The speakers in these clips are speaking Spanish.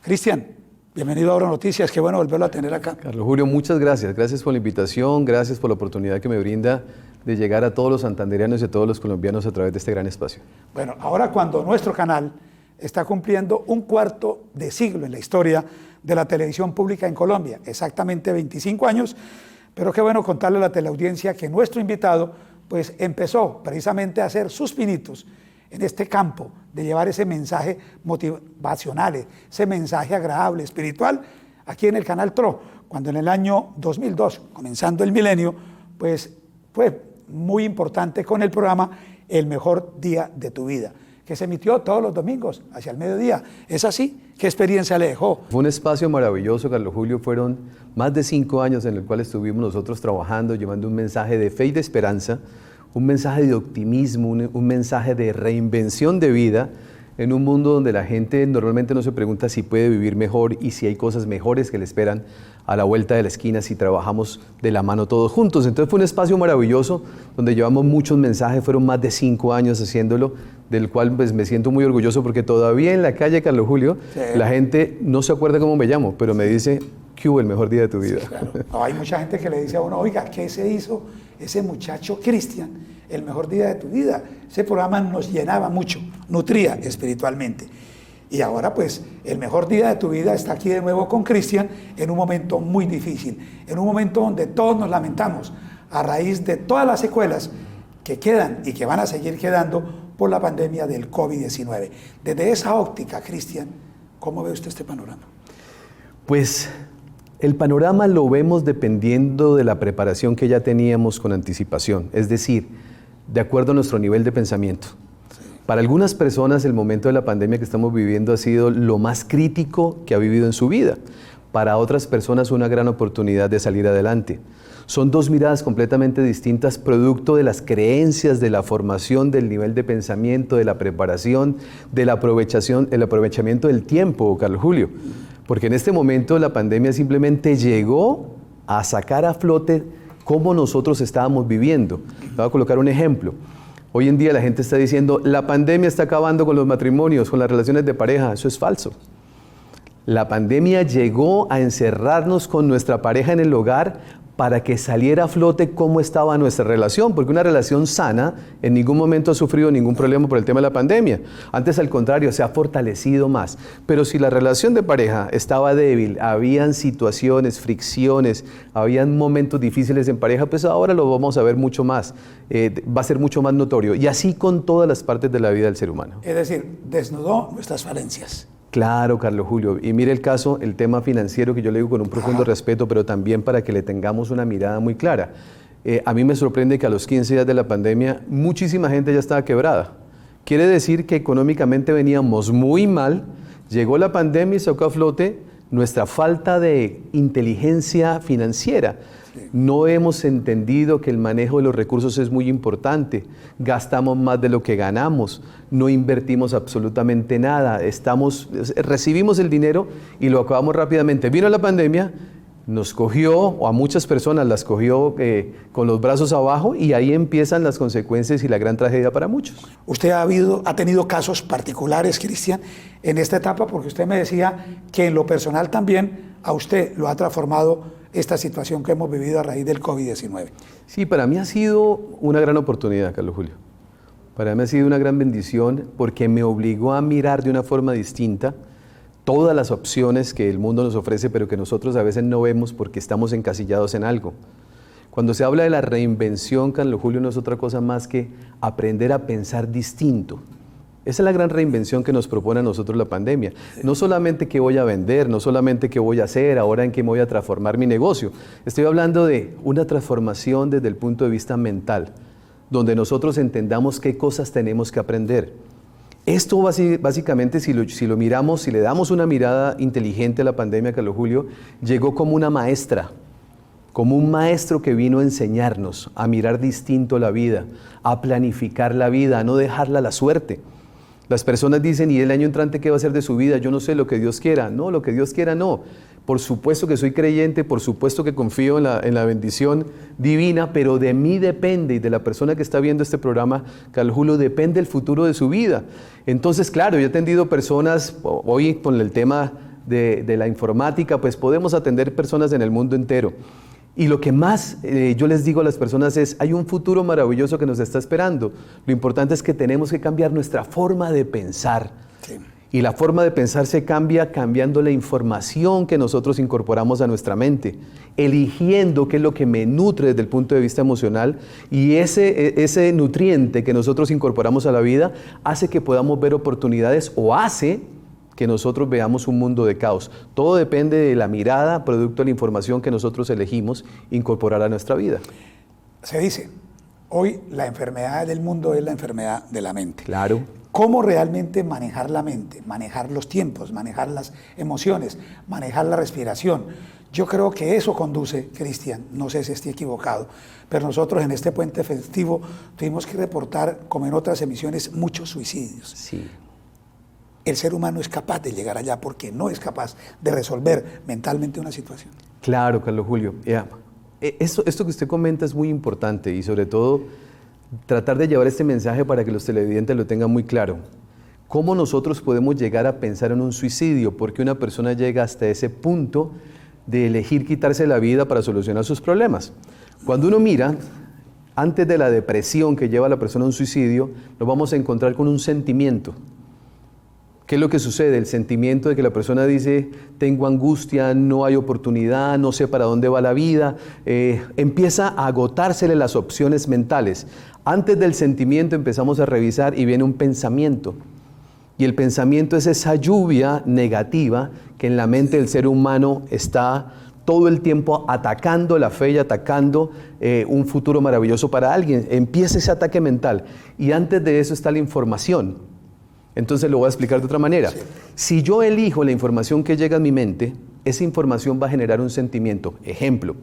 Cristian, bienvenido a Oro Noticias, qué bueno volverlo a tener acá. Carlos Julio, muchas gracias. Gracias por la invitación, gracias por la oportunidad que me brinda de llegar a todos los santandereanos y a todos los colombianos a través de este gran espacio. Bueno, ahora cuando nuestro canal está cumpliendo un cuarto de siglo en la historia de la televisión pública en Colombia, exactamente 25 años, pero qué bueno contarle a la teleaudiencia que nuestro invitado pues empezó precisamente a hacer sus pinitos en este campo de llevar ese mensaje motivacional, ese mensaje agradable, espiritual, aquí en el canal TRO, cuando en el año 2002, comenzando el milenio, pues fue muy importante con el programa El Mejor Día de Tu Vida, que se emitió todos los domingos hacia el mediodía. ¿Es así? ¿Qué experiencia le dejó? Fue un espacio maravilloso, Carlos Julio. Fueron más de 5 años en el cual estuvimos nosotros trabajando, llevando un mensaje de fe y de esperanza, un mensaje de optimismo, un mensaje de reinvención de vida en un mundo donde la gente normalmente no se pregunta si puede vivir mejor y si hay cosas mejores que le esperan a la vuelta de la esquina si trabajamos de la mano todos juntos. Entonces fue un espacio maravilloso donde llevamos muchos mensajes, fueron más de 5 años haciéndolo, del cual pues me siento muy orgulloso porque todavía en la calle, Carlos Julio, sí, la gente no se acuerda cómo me llamo, pero me dice, ¿qué hubo el mejor día de tu vida? Sí, claro. No, hay mucha gente que le dice a uno, oiga, ¿qué se hizo ese muchacho Cristian? El mejor día de tu vida. Ese programa nos llenaba mucho, nutría espiritualmente. Y ahora pues el mejor día de tu vida está aquí de nuevo con Cristian en un momento muy difícil, en un momento donde todos nos lamentamos a raíz de todas las secuelas que quedan y que van a seguir quedando por la pandemia del COVID-19. Desde esa óptica, Cristian, ¿cómo ve usted este panorama? Pues el panorama lo vemos dependiendo de la preparación que ya teníamos con anticipación, es decir, de acuerdo a nuestro nivel de pensamiento. Para algunas personas el momento de la pandemia que estamos viviendo ha sido lo más crítico que ha vivido en su vida. Para otras personas una gran oportunidad de salir adelante. Son dos miradas completamente distintas, producto de las creencias, de la formación, del nivel de pensamiento, de la preparación, del aprovechamiento del tiempo, Carlos Julio. Porque en este momento la pandemia simplemente llegó a sacar a flote cómo nosotros estábamos viviendo. Voy a colocar un ejemplo. Hoy en día la gente está diciendo, la pandemia está acabando con los matrimonios, con las relaciones de pareja. Eso es falso. La pandemia llegó a encerrarnos con nuestra pareja en el hogar para que saliera a flote cómo estaba nuestra relación, porque una relación sana en ningún momento ha sufrido ningún problema por el tema de la pandemia. Antes, al contrario, se ha fortalecido más. Pero si la relación de pareja estaba débil, habían situaciones, fricciones, habían momentos difíciles en pareja, pues ahora lo vamos a ver mucho más, va a ser mucho más notorio. Y así con todas las partes de la vida del ser humano. Es decir, desnudó nuestras falencias. Claro, Carlos Julio. Y mire el caso, el tema financiero que yo le digo con un profundo respeto, pero también para que le tengamos una mirada muy clara. A mí me sorprende que a los 15 días de la pandemia muchísima gente ya estaba quebrada. Quiere decir que económicamente veníamos muy mal, llegó la pandemia y sacó a flote nuestra falta de inteligencia financiera. No hemos entendido que el manejo de los recursos es muy importante. Gastamos más de lo que ganamos, no invertimos absolutamente nada. Recibimos el dinero y lo acabamos rápidamente. Vino la pandemia, nos cogió, o a muchas personas las cogió con los brazos abajo, y ahí empiezan las consecuencias y la gran tragedia para muchos. ¿Usted ha tenido casos particulares, Cristian, en esta etapa? Porque usted me decía que en lo personal también a usted lo ha transformado esta situación que hemos vivido a raíz del COVID-19. Sí, para mí ha sido una gran oportunidad, Carlos Julio. Para mí ha sido una gran bendición porque me obligó a mirar de una forma distinta todas las opciones que el mundo nos ofrece, pero que nosotros a veces no vemos porque estamos encasillados en algo. Cuando se habla de la reinvención, Carlos Julio, no es otra cosa más que aprender a pensar distinto. Esa es la gran reinvención que nos propone a nosotros la pandemia. No solamente qué voy a vender, no solamente qué voy a hacer, ahora en qué me voy a transformar mi negocio. Estoy hablando de una transformación desde el punto de vista mental, donde nosotros entendamos qué cosas tenemos que aprender. Esto básicamente, si lo miramos, si le damos una mirada inteligente a la pandemia, Carlos Julio, llegó como una maestra, como un maestro que vino a enseñarnos a mirar distinto la vida, a planificar la vida, a no dejarla a la suerte. Las personas dicen, ¿y el año entrante qué va a ser de su vida? Yo no sé, lo que Dios quiera. No, lo que Dios quiera no. Por supuesto que soy creyente, por supuesto que confío en la bendición divina, pero de mí depende, y de la persona que está viendo este programa, Carlos Julio, depende el futuro de su vida. Entonces, claro, yo he atendido personas, hoy con el tema de la informática, pues podemos atender personas en el mundo entero. Y lo que más yo les digo a las personas es, hay un futuro maravilloso que nos está esperando. Lo importante es que tenemos que cambiar nuestra forma de pensar. Sí. Y la forma de pensar se cambia cambiando la información que nosotros incorporamos a nuestra mente, eligiendo qué es lo que me nutre desde el punto de vista emocional, y ese nutriente que nosotros incorporamos a la vida hace que podamos ver oportunidades o hace que nosotros veamos un mundo de caos. Todo depende de la mirada, producto de la información que nosotros elegimos incorporar a nuestra vida. Se dice, hoy la enfermedad del mundo es la enfermedad de la mente. Claro. ¿Cómo realmente manejar la mente, manejar los tiempos, manejar las emociones, manejar la respiración? Yo creo que eso conduce, Cristian, no sé si estoy equivocado, pero nosotros en este puente festivo tuvimos que reportar, como en otras emisiones, muchos suicidios. Sí. El ser humano es capaz de llegar allá porque no es capaz de resolver mentalmente una situación. Claro, Carlos Julio. Esto que usted comenta es muy importante y sobre todo tratar de llevar este mensaje para que los televidentes lo tengan muy claro. ¿Cómo nosotros podemos llegar a pensar en un suicidio? Porque una persona llega hasta ese punto de elegir quitarse la vida para solucionar sus problemas. Cuando uno mira, antes de la depresión que lleva a la persona a un suicidio, nos vamos a encontrar con un sentimiento. ¿Qué es lo que sucede? El sentimiento de que la persona dice, tengo angustia, no hay oportunidad, no sé para dónde va la vida, empieza a agotársele las opciones mentales. Antes del sentimiento empezamos a revisar y viene un pensamiento. Y el pensamiento es esa lluvia negativa que en la mente del ser humano está todo el tiempo atacando la fe y atacando un futuro maravilloso para alguien. Empieza ese ataque mental. Y antes de eso está la información. Entonces lo voy a explicar de otra manera. Sí. Si yo elijo la información que llega a mi mente, esa información va a generar un sentimiento. Ejemplo,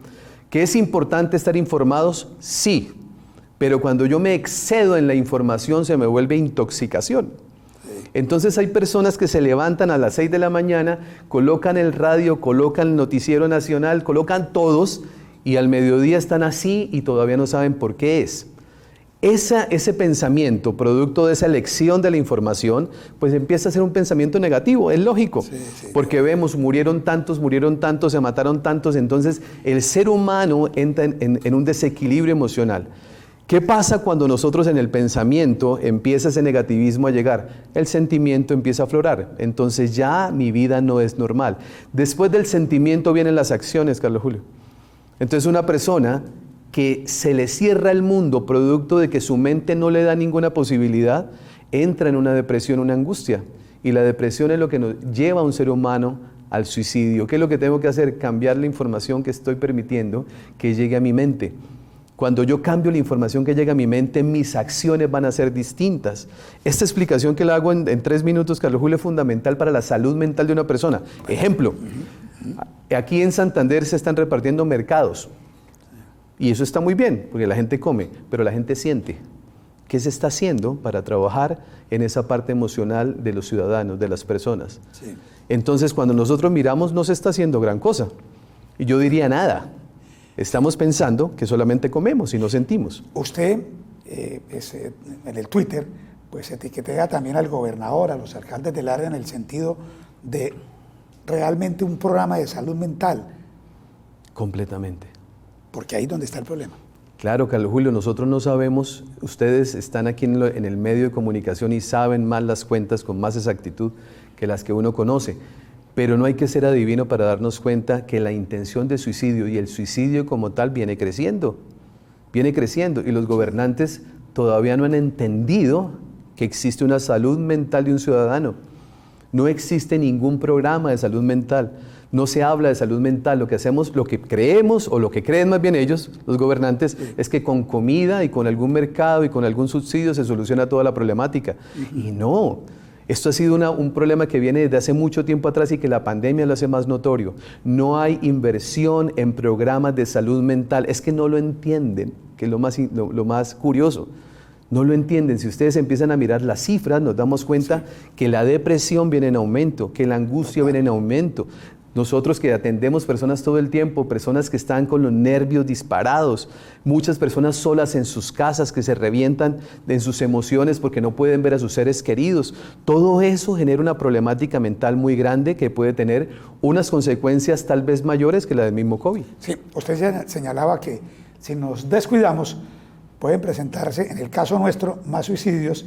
¿que es importante estar informados? Sí, pero cuando yo me excedo en la información se me vuelve intoxicación. Entonces hay personas que se levantan a las 6 de la mañana, colocan el radio, colocan el noticiero nacional, colocan todos y al mediodía están así y todavía no saben por qué es. Ese pensamiento, producto de esa elección de la información, pues empieza a ser un pensamiento negativo, es lógico, porque vemos, murieron tantos, se mataron tantos, entonces el ser humano entra en un desequilibrio emocional. ¿Qué pasa cuando nosotros en el pensamiento empieza ese negativismo a llegar? El sentimiento empieza a aflorar, entonces ya mi vida no es normal. Después del sentimiento vienen las acciones, Carlos Julio. Entonces una persona que se le cierra el mundo producto de que su mente no le da ninguna posibilidad, entra en una depresión, una angustia. Y la depresión es lo que nos lleva a un ser humano al suicidio. ¿Qué es lo que tengo que hacer? Cambiar la información que estoy permitiendo que llegue a mi mente. Cuando yo cambio la información que llega a mi mente, mis acciones van a ser distintas. Esta explicación que la hago en 3 minutos, Carlos Julio, es fundamental para la salud mental de una persona. Ejemplo, aquí en Santander se están repartiendo mercados. Y eso está muy bien, porque la gente come, pero la gente siente. ¿Qué se está haciendo para trabajar en esa parte emocional de los ciudadanos, de las personas? Sí. Entonces, cuando nosotros miramos, no se está haciendo gran cosa. Y yo diría nada. Estamos pensando que solamente comemos y no sentimos. Usted, en el Twitter, pues etiquetea también al gobernador, a los alcaldes del área en el sentido de realmente un programa de salud mental. Completamente. Porque ahí es donde está el problema. Claro, Carlos Julio, nosotros no sabemos, ustedes están aquí en el medio de comunicación y saben más las cuentas con más exactitud que las que uno conoce, pero no hay que ser adivino para darnos cuenta que la intención de suicidio y el suicidio como tal viene creciendo y los gobernantes todavía no han entendido que existe una salud mental de un ciudadano. No existe ningún programa de salud mental. No se habla de salud mental, lo que hacemos, lo que creemos o lo que creen más bien ellos, los gobernantes, es que con comida y con algún mercado y con algún subsidio se soluciona toda la problemática. Y no, esto ha sido un problema que viene desde hace mucho tiempo atrás y que la pandemia lo hace más notorio. No hay inversión en programas de salud mental, es que no lo entienden, que es lo más curioso. No lo entienden. Si ustedes empiezan a mirar las cifras, nos damos cuenta que la depresión viene en aumento, que la angustia viene en aumento. Nosotros que atendemos personas todo el tiempo, personas que están con los nervios disparados, muchas personas solas en sus casas que se revientan en sus emociones porque no pueden ver a sus seres queridos. Todo eso genera una problemática mental muy grande que puede tener unas consecuencias tal vez mayores que la del mismo COVID. Sí, usted señalaba que si nos descuidamos, pueden presentarse, en el caso nuestro, más suicidios,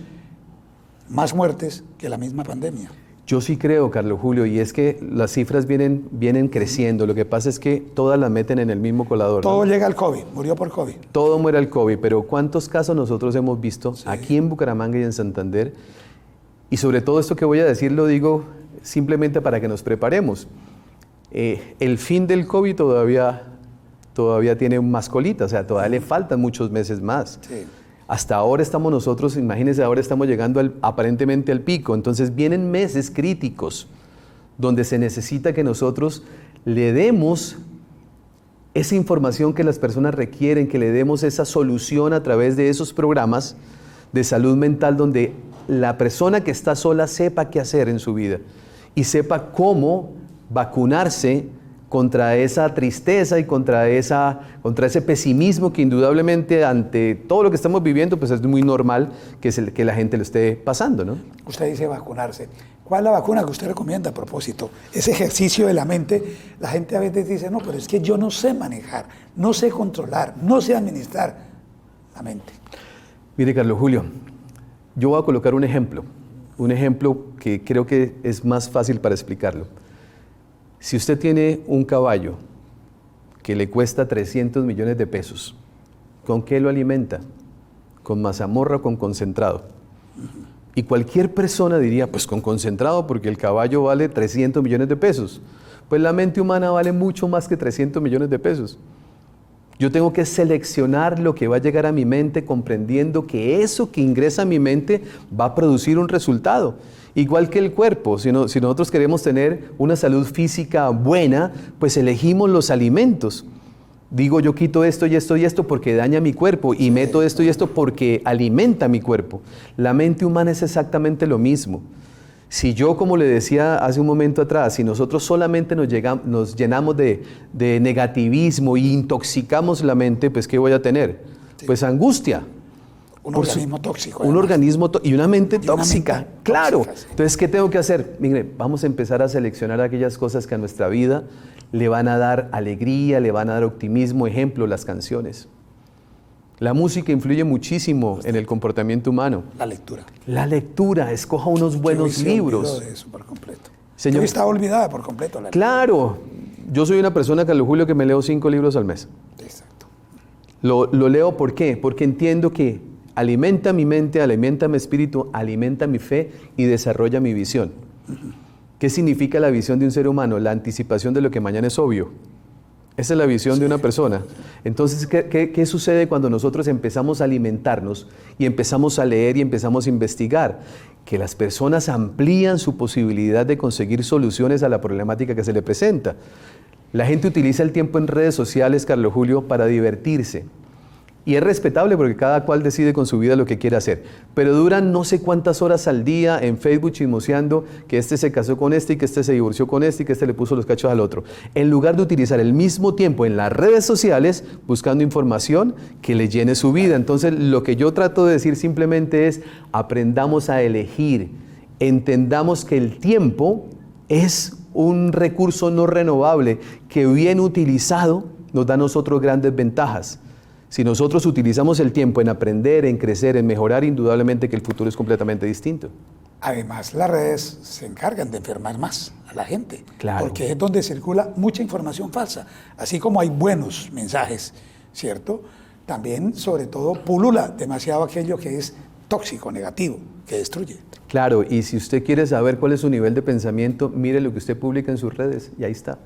más muertes que la misma pandemia. Yo sí creo, Carlos Julio, y es que las cifras vienen creciendo. Lo que pasa es que todas las meten en el mismo colador. Todo ¿no? llega al COVID, murió por COVID. Todo muere al COVID, pero ¿cuántos casos nosotros hemos visto aquí en Bucaramanga y en Santander? Y sobre todo esto que voy a decir lo digo simplemente para que nos preparemos. El fin del COVID todavía tiene más colita, o sea, todavía le faltan muchos meses más. Sí. Hasta ahora estamos nosotros, imagínense, ahora estamos llegando aparentemente al pico. Entonces vienen meses críticos donde se necesita que nosotros le demos esa información que las personas requieren, que le demos esa solución a través de esos programas de salud mental donde la persona que está sola sepa qué hacer en su vida y sepa cómo vacunarse contra esa tristeza y contra ese pesimismo que indudablemente ante todo lo que estamos viviendo pues es muy normal que la gente lo esté pasando, ¿no? Usted dice vacunarse. ¿Cuál es la vacuna que usted recomienda a propósito? Ese ejercicio de la mente, la gente a veces dice, no, pero es que yo no sé manejar, no sé controlar, no sé administrar la mente. Mire, Carlos Julio, yo voy a colocar un ejemplo que creo que es más fácil para explicarlo. Si usted tiene un caballo que le cuesta 300 millones de pesos, ¿con qué lo alimenta? ¿Con mazamorra o con concentrado? Y cualquier persona diría, pues con concentrado, porque el caballo vale 300 millones de pesos. Pues la mente humana vale mucho más que 300 millones de pesos. Yo tengo que seleccionar lo que va a llegar a mi mente comprendiendo que eso que ingresa a mi mente va a producir un resultado. Igual que el cuerpo, si nosotros queremos tener una salud física buena, pues elegimos los alimentos. Digo, yo quito esto y esto y esto porque daña mi cuerpo y meto esto y esto porque alimenta mi cuerpo. La mente humana es exactamente lo mismo. Si yo, como le decía hace un momento atrás, si nosotros solamente nos llenamos de negativismo e intoxicamos la mente, pues ¿qué voy a tener? Sí. Pues angustia. Un organismo tóxico. Un organismo y una mente tóxica, claro. Tóxica, sí. Entonces, ¿qué tengo que hacer? Mire, vamos a empezar a seleccionar aquellas cosas que a nuestra vida le van a dar alegría, le van a dar optimismo. Ejemplo, las canciones. La música influye muchísimo en el comportamiento humano. La lectura. La lectura, escoja unos buenos libros. De eso por completo. Señor, está olvidada por completo la lectura. Claro, yo soy una persona, Carlos Julio, que me leo 5 libros al mes. Exacto. Lo leo, ¿por qué? Porque entiendo que alimenta mi mente, alimenta mi espíritu, alimenta mi fe y desarrolla mi visión. ¿Qué significa la visión de un ser humano? La anticipación de lo que mañana es obvio. Esa es la visión de una persona. Entonces, ¿qué sucede cuando nosotros empezamos a alimentarnos y empezamos a leer y empezamos a investigar? Que las personas amplían su posibilidad de conseguir soluciones a la problemática que se le presenta. La gente utiliza el tiempo en redes sociales, Carlos Julio, para divertirse. Y es respetable porque cada cual decide con su vida lo que quiere hacer. Pero duran no sé cuántas horas al día en Facebook chismoseando que este se casó con este y que este se divorció con este y que este le puso los cachos al otro. En lugar de utilizar el mismo tiempo en las redes sociales buscando información que le llene su vida. Entonces lo que yo trato de decir simplemente es aprendamos a elegir. Entendamos que el tiempo es un recurso no renovable que bien utilizado nos da a nosotros grandes ventajas. Si nosotros utilizamos el tiempo en aprender, en crecer, en mejorar, indudablemente que el futuro es completamente distinto. Además, las redes se encargan de enfermar más a la gente. Claro. Porque es donde circula mucha información falsa. Así como hay buenos mensajes, ¿cierto? También, sobre todo, pulula demasiado aquello que es tóxico, negativo, que destruye. Claro, y si usted quiere saber cuál es su nivel de pensamiento, mire lo que usted publica en sus redes y ahí está.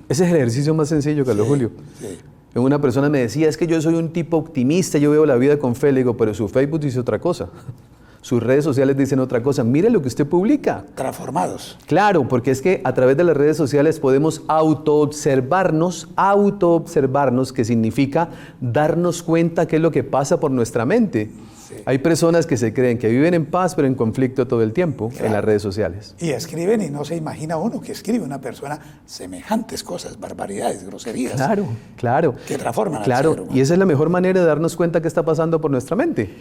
Ese es el ejercicio más sencillo, Carlos Julio. Sí. Una persona me decía, es que yo soy un tipo optimista, yo veo la vida con fe. Le digo, pero su Facebook dice otra cosa. Sus redes sociales dicen otra cosa. Mire lo que usted publica. Transformados. Claro, porque es que a través de las redes sociales podemos autoobservarnos, que significa darnos cuenta qué es lo que pasa por nuestra mente. Sí. Hay personas que se creen que viven en paz, pero en conflicto todo el tiempo en las redes sociales. Y escriben y no se imagina uno que escribe una persona semejantes cosas, barbaridades, groserías. Claro, claro. Que transforman al ser Claro, humano. y esa es la mejor manera de darnos cuenta qué está pasando por nuestra mente.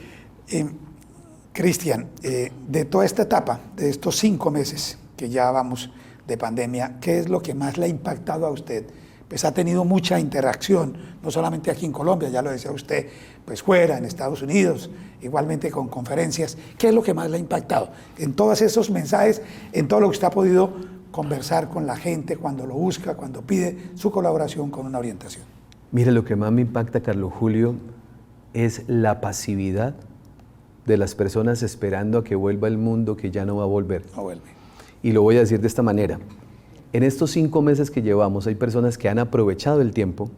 Cristian, de toda esta etapa, de estos 5 meses que ya vamos de pandemia, ¿qué es lo que más le ha impactado a usted? Pues ha tenido mucha interacción, no solamente aquí en Colombia, ya lo decía usted, pues fuera, en Estados Unidos, igualmente con conferencias. ¿Qué es lo que más le ha impactado? En todos esos mensajes, en todo lo que usted ha podido conversar con la gente cuando lo busca, cuando pide su colaboración con una orientación. Mire, lo que más me impacta, Carlos Julio, es la pasividad de las personas esperando a que vuelva el mundo que ya no va a volver. No vuelve. Y lo voy a decir de esta manera. En estos 5 meses que llevamos hay personas que han aprovechado el tiempo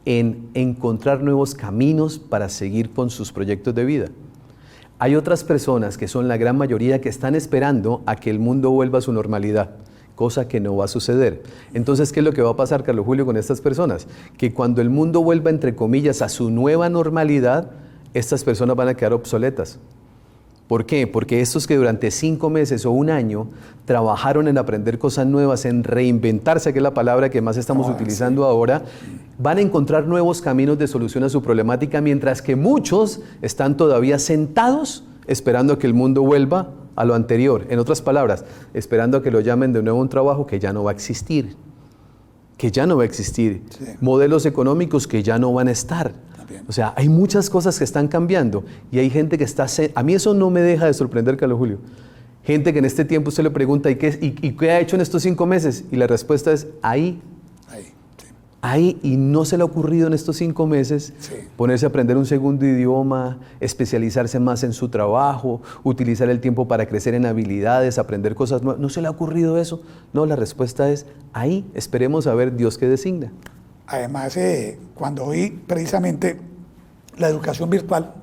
en encontrar nuevos caminos para seguir con sus proyectos de vida. Hay otras personas, que son la gran mayoría, que están esperando a que el mundo vuelva a su normalidad, cosa que no va a suceder. Entonces, ¿qué es lo que va a pasar, Carlos Julio, con estas personas? Que cuando el mundo vuelva, entre comillas, a su nueva normalidad, estas personas van a quedar obsoletas. ¿Por qué? Porque estos que durante 5 meses o 1 año trabajaron en aprender cosas nuevas, en reinventarse, que es la palabra que más estamos utilizando ahora, van a encontrar nuevos caminos de solución a su problemática, mientras que muchos están todavía sentados esperando a que el mundo vuelva a lo anterior. En otras palabras, esperando a que lo llamen de nuevo a un trabajo que ya no va a existir. Que ya no va a existir. Sí. Modelos económicos que ya no van a estar. O sea, hay muchas cosas que están cambiando y hay gente que está... A mí eso no me deja de sorprender, Carlos Julio. Gente que en este tiempo usted le pregunta, ¿y qué ha hecho en estos 5 meses? Y la respuesta es, ahí. Sí. Ahí, y no se le ha ocurrido en estos 5 meses ponerse a aprender un segundo idioma, especializarse más en su trabajo, utilizar el tiempo para crecer en habilidades, aprender cosas nuevas. ¿No se le ha ocurrido eso? No, la respuesta es, ahí. Esperemos a ver Dios qué designa. Además, cuando oí precisamente la educación virtual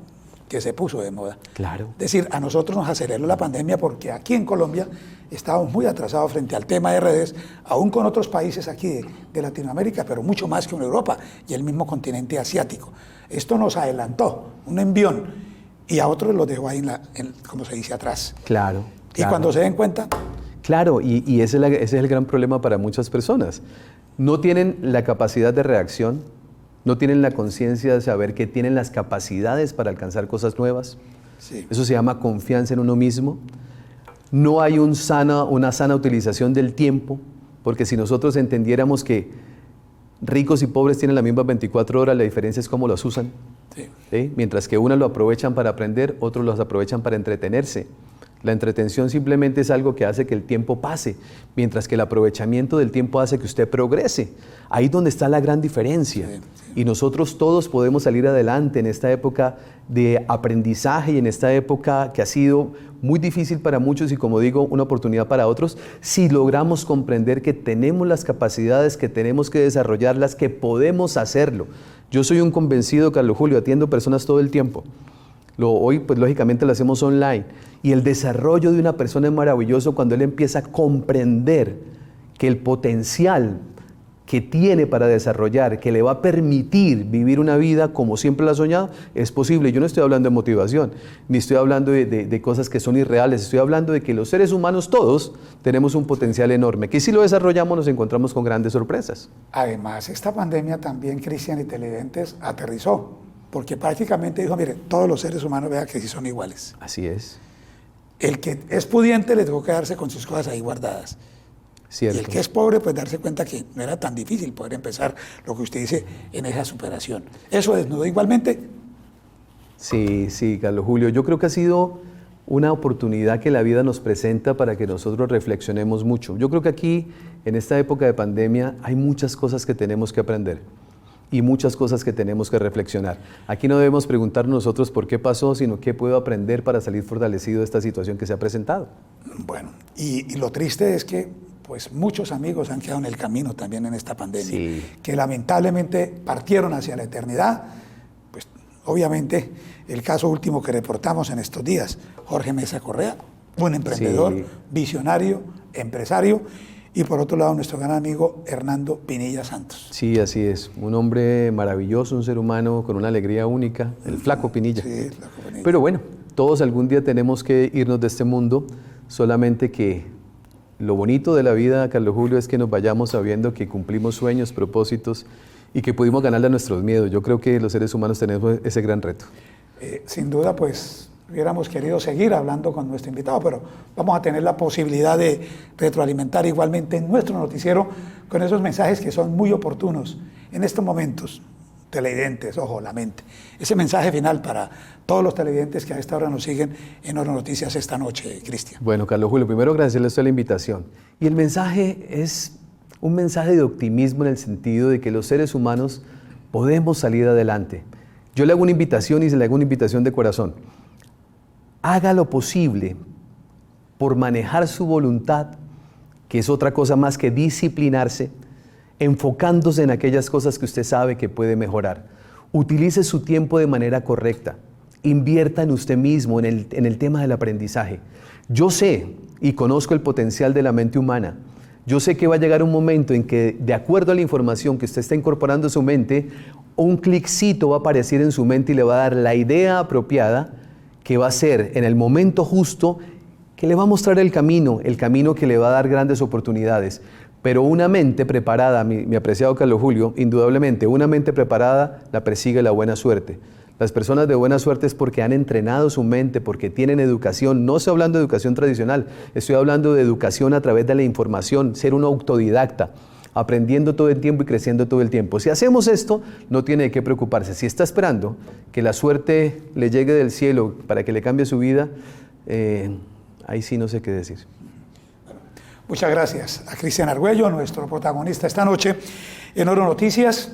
que se puso de moda. Claro. Es decir, a nosotros nos aceleró la pandemia porque aquí en Colombia estábamos muy atrasados frente al tema de redes, aún con otros países aquí de Latinoamérica, pero mucho más que en Europa y el mismo continente asiático. Esto nos adelantó, un envión, y a otros los dejó ahí, como se dice, atrás. Claro. Y cuando se den cuenta... Claro, y ese es el gran problema para muchas personas. No tienen la capacidad de reacción, no tienen la conciencia de saber que tienen las capacidades para alcanzar cosas nuevas. Sí. Eso se llama confianza en uno mismo. No hay una sana utilización del tiempo, porque si nosotros entendiéramos que ricos y pobres tienen las mismas 24 horas, la diferencia es cómo las usan. Sí. ¿Sí? Mientras que unos lo aprovechan para aprender, otros los aprovechan para entretenerse. La entretención simplemente es algo que hace que el tiempo pase, mientras que el aprovechamiento del tiempo hace que usted progrese. Ahí es donde está la gran diferencia. Y nosotros todos podemos salir adelante en esta época de aprendizaje y en esta época que ha sido muy difícil para muchos y, como digo, una oportunidad para otros, si logramos comprender que tenemos las capacidades, que tenemos que desarrollarlas, que podemos hacerlo. Yo soy un convencido, Carlos Julio, atiendo personas todo el tiempo. Hoy, pues lógicamente lo hacemos online. Y el desarrollo de una persona es maravilloso cuando él empieza a comprender que el potencial que tiene para desarrollar, que le va a permitir vivir una vida como siempre la ha soñado, es posible. Yo no estoy hablando de motivación, ni estoy hablando de cosas que son irreales. Estoy hablando de que los seres humanos todos tenemos un potencial enorme, que si lo desarrollamos nos encontramos con grandes sorpresas. Además, esta pandemia también, Cristian y televidentes, aterrizó. Porque prácticamente dijo, mire, todos los seres humanos vean que sí son iguales. Así es. El que es pudiente le tuvo que quedarse con sus cosas ahí guardadas. Cierto. Y el que es pobre, pues darse cuenta que no era tan difícil poder empezar lo que usted dice en esa superación. ¿Eso desnudó igualmente? Sí, Carlos Julio. Yo creo que ha sido una oportunidad que la vida nos presenta para que nosotros reflexionemos mucho. Yo creo que aquí, en esta época de pandemia, hay muchas cosas que tenemos que aprender. Y muchas cosas que tenemos que reflexionar. Aquí no debemos preguntar nosotros por qué pasó, sino qué puedo aprender para salir fortalecido de esta situación que se ha presentado. Bueno, y lo triste es que pues muchos amigos han quedado en el camino también en esta pandemia, que lamentablemente partieron hacia la eternidad. Pues obviamente el caso último que reportamos en estos días, Jorge Mesa Correa, un emprendedor, visionario, empresario, y por otro lado nuestro gran amigo Hernando Pinilla Santos. Sí, así es. Un hombre maravilloso, un ser humano con una alegría única, el Flaco Pinilla. Sí, el Flaco Pinilla. Pero bueno, todos algún día tenemos que irnos de este mundo, solamente que lo bonito de la vida, Carlos Julio, es que nos vayamos sabiendo que cumplimos sueños, propósitos y que pudimos ganarle a nuestros miedos. Yo creo que los seres humanos tenemos ese gran reto. Sin duda, pues hubiéramos querido seguir hablando con nuestro invitado, pero vamos a tener la posibilidad de retroalimentar igualmente en nuestro noticiero con esos mensajes que son muy oportunos en estos momentos. Televidentes, ojo, la mente. Ese mensaje final para todos los televidentes que a esta hora nos siguen en Oro Noticias esta noche, Cristian. Bueno, Carlos Julio, primero agradecerle a usted la invitación. Y el mensaje es un mensaje de optimismo en el sentido de que los seres humanos podemos salir adelante. Yo le hago una invitación y se le hago una invitación de corazón. Haga lo posible por manejar su voluntad, que es otra cosa más que disciplinarse, enfocándose en aquellas cosas que usted sabe que puede mejorar. Utilice su tiempo de manera correcta. Invierta en usted mismo, en el tema del aprendizaje. Yo sé y conozco el potencial de la mente humana. Yo sé que va a llegar un momento en que, de acuerdo a la información que usted está incorporando a su mente, un cliccito va a aparecer en su mente y le va a dar la idea apropiada que va a ser en el momento justo, que le va a mostrar el camino que le va a dar grandes oportunidades. Pero una mente preparada, mi apreciado Carlos Julio, indudablemente, una mente preparada la persigue la buena suerte. Las personas de buena suerte es porque han entrenado su mente, porque tienen educación. No estoy hablando de educación tradicional, estoy hablando de educación a través de la información, ser un autodidacta, aprendiendo todo el tiempo y creciendo todo el tiempo. Si hacemos esto, no tiene de qué preocuparse. Si está esperando que la suerte le llegue del cielo para que le cambie su vida, ahí sí no sé qué decir. Muchas gracias a Cristian Argüello, nuestro protagonista esta noche en Oro Noticias.